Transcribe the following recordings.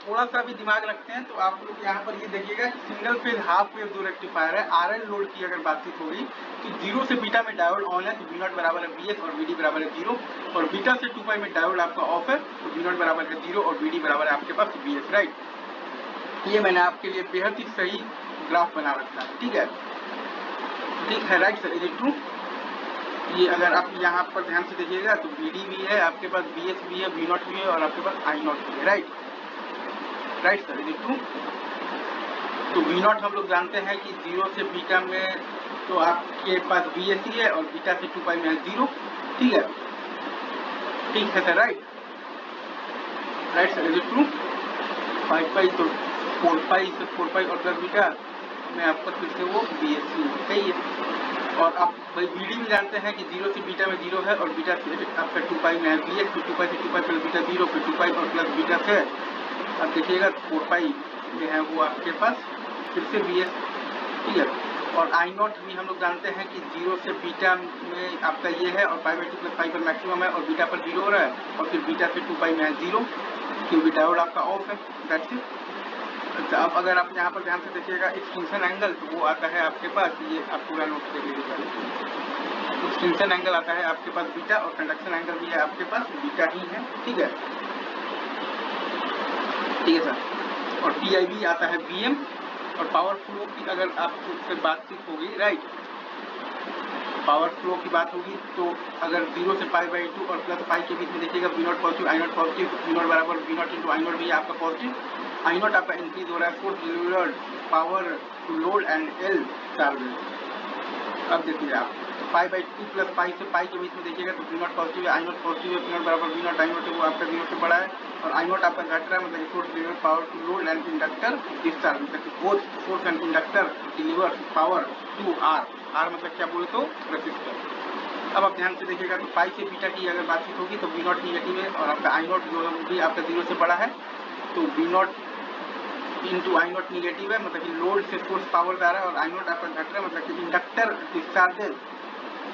थोड़ा सा भी दिमाग रखते हैं तो आप लोग यहाँ पर ये देखिएगा कि सिंगल फेज हाफ वेव जो रेक्टिफायर है आरएल लोड की अगर बातचीत होगी तो 0 से बीटा में डायोड ऑन है तो V0 बराबर है VS और VD बराबर है 0, और बीटा से 2 पाई में डायोड आपका ऑफ है तो V0 बराबर है 0 और VD बराबर है आपके पास VS, राइट। ये मैंने आपके लिए बेहद ही सही ग्राफ बना रखा है, ठीक है, ठीक है, right sir, is it true? ये अगर आप यहाँ पर ध्यान से देखिएगा तो VD भी है आपके पास, VS भी है, V0 भी है और आपके पास I0 भी है, right, right sir, is it true? तो V0 हम लोग जानते हैं कि 0 से बीटा में तो आपके पास VS ही है और बीटा से 2 पाई में है 0, ठीक है, ठीक है sir, right, right sir, is it true? 5 पाई तो 4 पाई से 4 पाई और प्लस बीटा में आपका फिर से वो VS ही है, सही है। और आप भाई VD भी जानते हैं कि 0 से बीटा में 0 है और बीटा से आपका 2 पाई में है VS, तो 2 पाई से 2 पाई प्लस बीटा 0, फिर 2 पाई और प्लस बीटा से अब देखिएगा 4 पाई में है वो आपके पास फिर से VS, ठीक है। और I0 भी हम लोग जानते हैं कि 0 से बीटा में आपका ये है और पाई बाई 2 प्लस पाई पर मैक्सिमम है और बीटा पर 0 हो रहा है और फिर बीटा से 2 पाई में है 0 क्योंकि डायोड आपका ऑफ है, दैट्स इट। अच्छा, अब अगर आप यहाँ पर ध्यान से देखिएगा एक्सटेंशन एंगल तो वो आता है आपके पास, ये आप पूरा नोट कर लीजिएगा, एक्सटेंशन एंगल आता है आपके पास बीटा और कंडक्शन एंगल भी है आपके पास बीटा ही है, ठीक है, ठीक है सर। और PIV आता है VM और पावर फ्लो की अगर आपसे बातचीत होगी, राइट, पावर फ्लो की बात होगी तो अगर 0 से पाई बाई 2 और प्लस पाई के बीच में देखिएगा V0 positive I0 positive, V0 बराबर V0 इंटू I0 भी है आपका पॉजिटिव, I0 आपका इंक्रीज हो रहा है force delivered power to load and L charges. अब देखिए आप पाई बाई 2 प्लस पाई से पाई के बीच में देखिएगा तो V0 पॉजिटिव है I0 पॉजिटिव है, V0 बराबर V0 I0 है वो आपका 0 से बड़ा है और I0 आपका घट रहा है मतलब force delivered power to load and inductor discharge, मतलब both force and inductor deliver power to R मतलब क्या बोले तो रेसिस्टर। अब आप ध्यान से देखिएगा तो पाई से बीटा की अगर बातचीत होगी तो V0 निगेटिव है और आपका I0 जो है वो भी आपका 0 से बड़ा है तो V0 इंटू I0 निगेटिव है मतलब कि लोड से सोर्स पावर जा रहा है और I0 आपका घट रहा है मतलब कि inductor discharges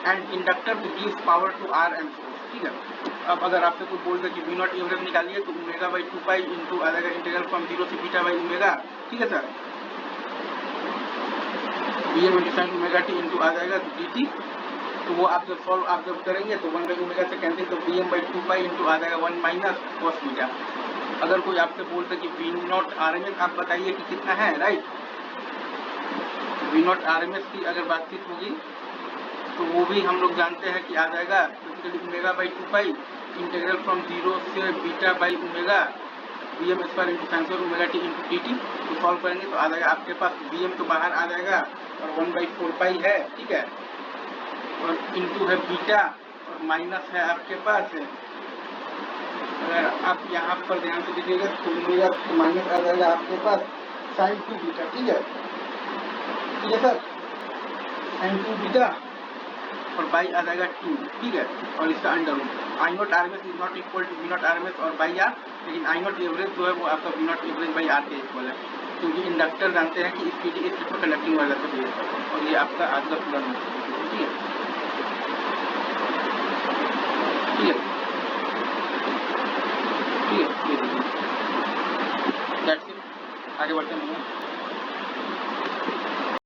and inductor to gives power to R and source, ठीक है। अब अगर आपसे कोई बोल दे कि V0 एवरेज निकालिए तो ओमेगा बाई 2 पाई इंटू आ जाएगा इंटीग्रल फ्रॉम 0 से बीटा बाई ओमेगा, ठीक है sir, VM into sine omega T into आ जाएगा dt, तो वो आप जब सॉल्व आप जब करेंगे तो 1 बाई ओमेगा से कैंसिल तो VM बाई 2 पाई इंटू आ जाएगा 1 माइनस कॉस बीटा। अगर कोई आपसे बोलते कि V0 RMS आप बताइए कि कितना है, राइट, V0 RMS की अगर बातचीत होगी तो वो भी हम लोग जानते हैं कि आ जाएगा basically omega by 2 pi integral from 0 से beta by omega VM square into sine square omega T into dt, तो सॉल्व करेंगे तो आ जाएगा आपके पास VM तो बाहर आ जाएगा और 1 बाई 4 पाई है, ठीक है, और इंटू है बीटा और माइनस है आपके पास अगर आप यहाँ पर ध्यान से देखिएगा तो ओमेगा माइनस आ जाएगा आपके पास साइन 2 बीटा, ठीक है, ठीक है सर, साइन 2 बीटा और बाई आ जाएगा 2, ठीक है, और इसका under root I0 RMS is not equal to V0 RMS और बाई R, लेकिन I0 एवरेज जो है वो आपका V0 एवरेज बाई R के इक्वल है क्योंकि इंडक्टर जानते हैं कि स्पीड इस पर कंडक्टिंग वाला से बेस है और ये आपका आज का पूरा नोट है, ठीक है, ठीक है।